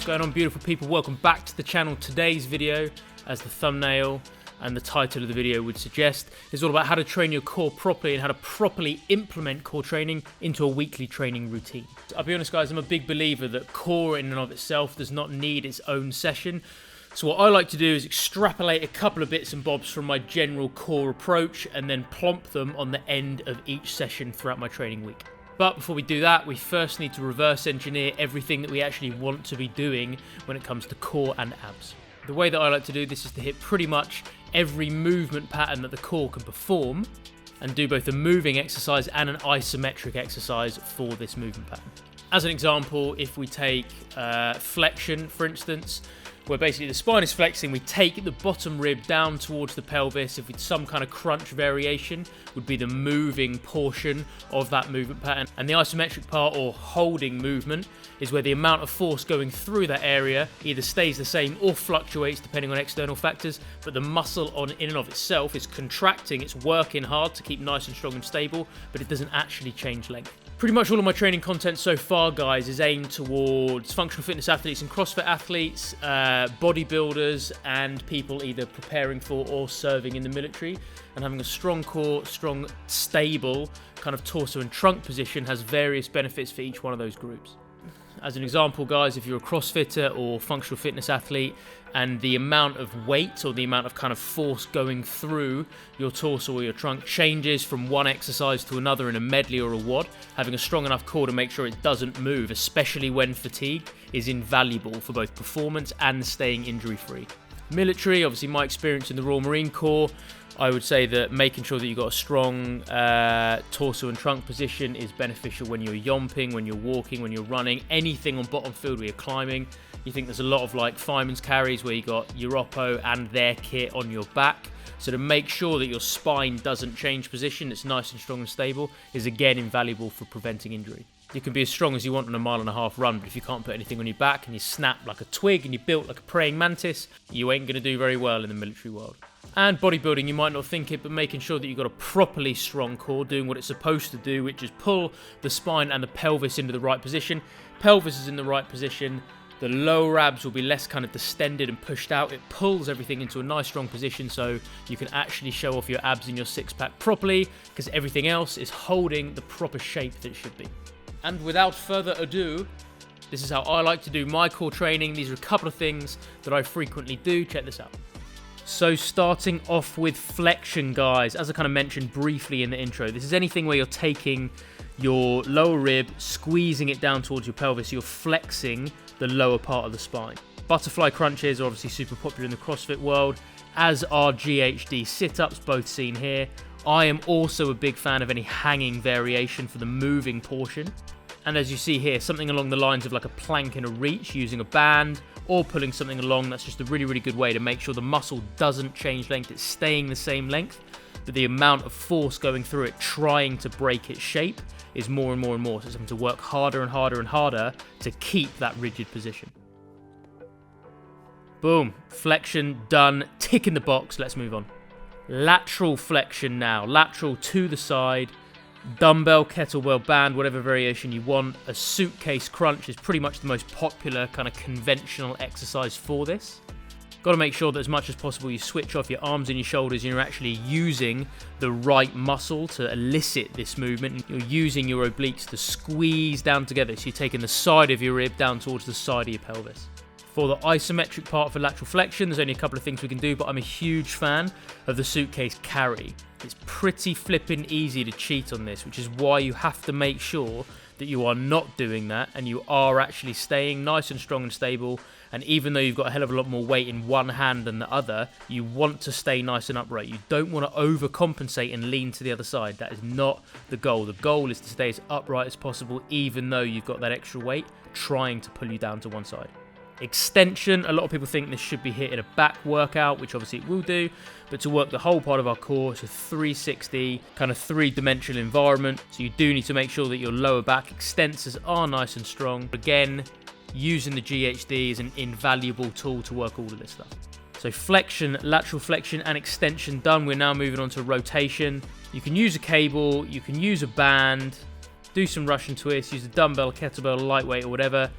What's going on, beautiful people? Welcome back to the channel. Today's video, as the thumbnail and the title of the video would suggest, is all about how to train your core properly and how to properly implement core training into a weekly training routine. I'll be honest guys, I'm a big believer that core in and of itself does not need its own session. So what I like to do is extrapolate a couple of bits and bobs from my general core approach and then plonk them on the end of each session throughout my training week. But before we do that, we first need to reverse engineer everything that we actually want to be doing when it comes to core and abs. The way that I like to do this is to hit pretty much every movement pattern that the core can perform and do both a moving exercise and an isometric exercise for this movement pattern. As an example, if we take flexion, for instance, where basically the spine is flexing, we take the bottom rib down towards the pelvis. If it's some kind of crunch variation, would be the moving portion of that movement pattern. And the isometric part, or holding movement, is where the amount of force going through that area either stays the same or fluctuates depending on external factors, but the muscle in and of itself is contracting, it's working hard to keep nice and strong and stable, but it doesn't actually change length. Pretty much all of my training content so far, guys, is aimed towards functional fitness athletes and CrossFit athletes, bodybuilders, and people either preparing for or serving in the military. And having a strong core, strong, stable kind of torso and trunk position has various benefits for each one of those groups. As an example, guys, if you're a CrossFitter or functional fitness athlete and the amount of weight or the amount of kind of force going through your torso or your trunk changes from one exercise to another in a medley or a WOD, having a strong enough core to make sure it doesn't move, especially when fatigued, is invaluable for both performance and staying injury-free. Military, obviously my experience in the Royal Marine Corps, I would say that making sure that you've got a strong torso and trunk position is beneficial when you're yomping, when you're walking, when you're running, anything on bottom field where you're climbing. You think there's a lot of like fireman's carries where you got your oppo and their kit on your back. So to make sure that your spine doesn't change position, it's nice and strong and stable, is again invaluable for preventing injury. You can be as strong as you want on a 1.5 mile run, but if you can't put anything on your back and you snap like a twig and you're built like a praying mantis, you ain't going to do very well in the military world. And bodybuilding, you might not think it, but making sure that you've got a properly strong core, doing what it's supposed to do, which is pull the spine and the pelvis into the right position. Pelvis is in the right position, the lower abs will be less kind of distended and pushed out. It pulls everything into a nice strong position so you can actually show off your abs and your six-pack properly, because everything else is holding the proper shape that it should be. And without further ado, this is how I like to do my core training. These are a couple of things that I frequently do. Check this out. So starting off with flexion, guys, as I kind of mentioned briefly in the intro, this is anything where you're taking your lower rib, squeezing it down towards your pelvis, you're flexing the lower part of the spine. Butterfly crunches are obviously super popular in the CrossFit world, as are Ghd Sit-Ups, both seen here. I am also a big fan of any hanging variation for the moving portion. And as you see here, something along the lines of like a plank in a reach using a band, or pulling something along. That's just a really, really good way to make sure the muscle doesn't change length. It's staying the same length, but the amount of force going through it trying to break its shape is more and more and more. So it's having to work harder and harder and harder to keep that rigid position. Boom, flexion done, tick in the box, let's move on. Lateral flexion now, lateral to the side. Dumbbell, kettlebell, band, whatever variation you want. A suitcase crunch is pretty much the most popular kind of conventional exercise for this. Got to make sure that as much as possible you switch off your arms and your shoulders and you're actually using the right muscle to elicit this movement. You're using your obliques to squeeze down together, so you're taking the side of your rib down towards the side of your pelvis. For the isometric part for lateral flexion, there's only a couple of things we can do, but I'm a huge fan of the suitcase carry. It's pretty flippin' easy to cheat on this, which is why you have to make sure that you are not doing that and you are actually staying nice and strong and stable. And even though you've got a hell of a lot more weight in one hand than the other, you want to stay nice and upright. You don't want to overcompensate and lean to the other side. That is not the goal. The goal is to stay as upright as possible, even though you've got that extra weight trying to pull you down to one side. Extension, a lot of people think this should be hit in a back workout, which obviously it will do, but to work the whole part of our core, it's a 360 kind of three-dimensional environment, so you do need to make sure that your lower back extensors are nice and strong. Again, using the Ghd is an invaluable tool to work all of this stuff. So flexion, lateral flexion and extension done. We're now moving on to rotation. You can use a cable, you can use a band, do some Russian twists, use a dumbbell, kettlebell, lightweight or whatever.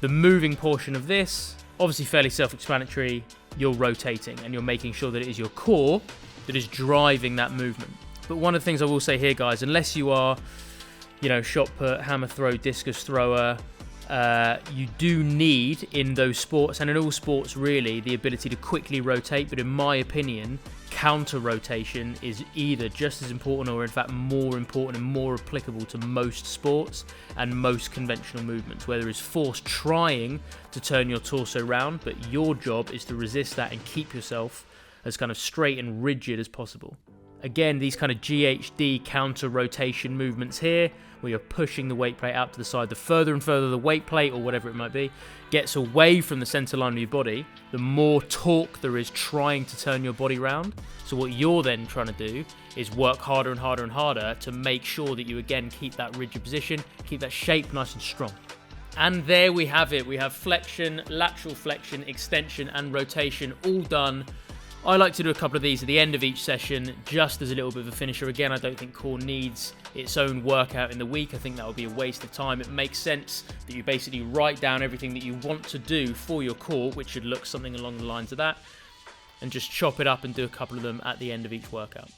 The moving portion of this, obviously fairly self-explanatory, you're rotating and you're making sure that it is your core that is driving that movement. But one of the things I will say here, guys, unless you are, shot put, hammer throw, discus thrower, you do need in those sports, and in all sports really, the ability to quickly rotate. But in my opinion, counter rotation is either just as important or in fact more important and more applicable to most sports and most conventional movements, where there is force trying to turn your torso round, but your job is to resist that and keep yourself as kind of straight and rigid as possible. Again, these kind of GHD counter rotation movements here, where you're pushing the weight plate out to the side. The further and further the weight plate, or whatever it might be, gets away from the center line of your body, the more torque there is trying to turn your body round. So what you're then trying to do is work harder and harder and harder to make sure that you again keep that rigid position, keep that shape nice and strong. And there we have it. We have flexion, lateral flexion, extension and rotation all done. I like to do a couple of these at the end of each session, just as a little bit of a finisher. Again, I don't think core needs its own workout in the week. I think that would be a waste of time. It makes sense that you basically write down everything that you want to do for your core, which should look something along the lines of that, and just chop it up and do a couple of them at the end of each workout.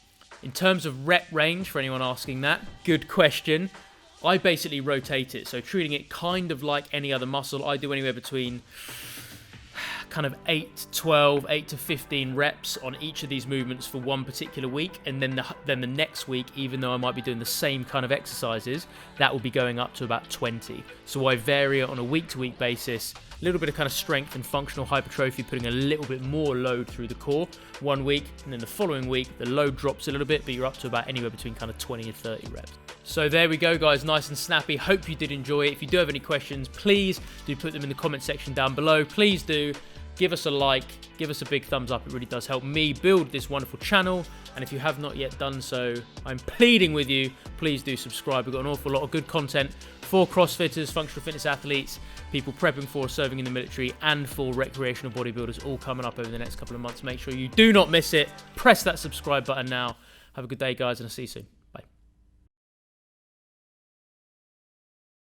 In terms of rep range, for anyone asking that, good question. I basically rotate it, so treating it kind of like any other muscle. I do anywhere between kind of 8 to 12, 8 to 15 reps on each of these movements for one particular week, and then the next week, even though I might be doing the same kind of exercises, that will be going up to about 20. So I vary it on a week-to-week basis, a little bit of kind of strength and functional hypertrophy, putting a little bit more load through the core one week, and then the following week the load drops a little bit, but you're up to about anywhere between kind of 20 and 30 reps. So there we go, guys, nice and snappy. Hope you did enjoy it. If you do have any questions, please do put them in the comment section down below. Please do give us a like, give us a big thumbs up. It really does help me build this wonderful channel. And if you have not yet done so, I'm pleading with you, please do subscribe. We've got an awful lot of good content for CrossFitters, functional fitness athletes, people prepping for serving in the military, and for recreational bodybuilders, all coming up over the next couple of months. Make sure you do not miss it. Press that subscribe button now. Have a good day, guys, and I'll see you soon.